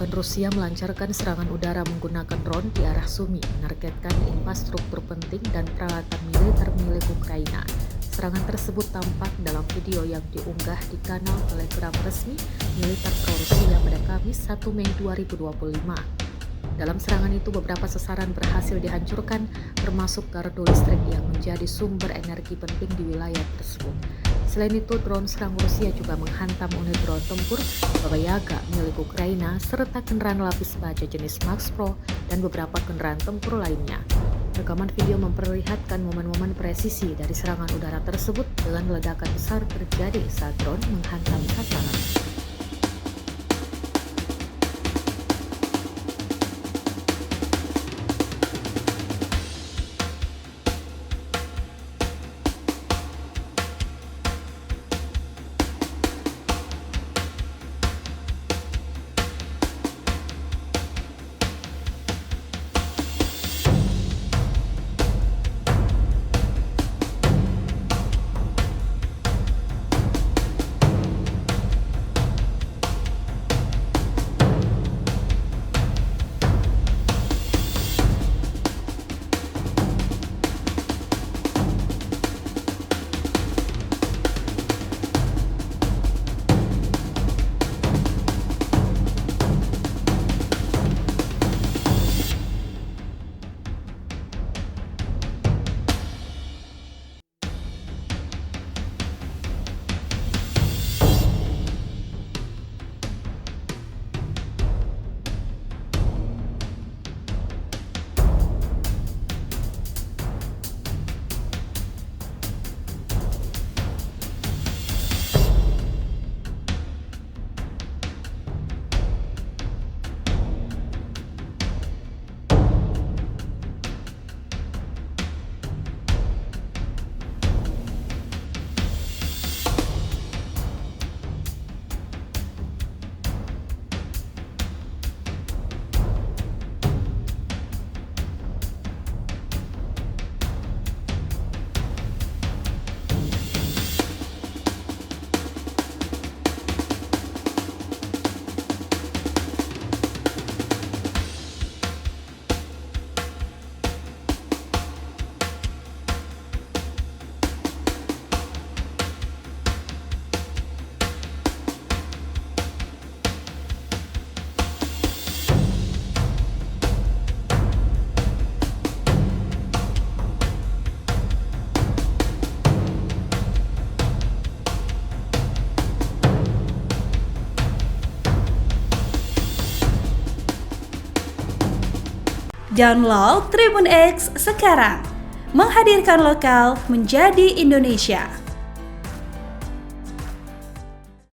pasukan Rusia melancarkan serangan udara menggunakan drone di arah Sumi, menargetkan infrastruktur penting dan peralatan militer milik Ukraina. Serangan tersebut tampak dalam video yang diunggah di kanal Telegram resmi militer pro-Rusia pada Kamis 1 Mei 2025. Dalam serangan itu beberapa sasaran berhasil dihancurkan, termasuk gardu listrik yang menjadi sumber energi penting di wilayah tersebut. Selain itu, drone serang Rusia juga menghantam unit drone tempur Baba Yaga milik Ukraina serta kendaraan lapis baja jenis Max Pro dan beberapa kendaraan tempur lainnya. Rekaman video memperlihatkan momen-momen presisi dari serangan udara tersebut dengan ledakan besar terjadi saat drone menghantam sasaran. Download Tribun X sekarang, menghadirkan lokal menjadi Indonesia.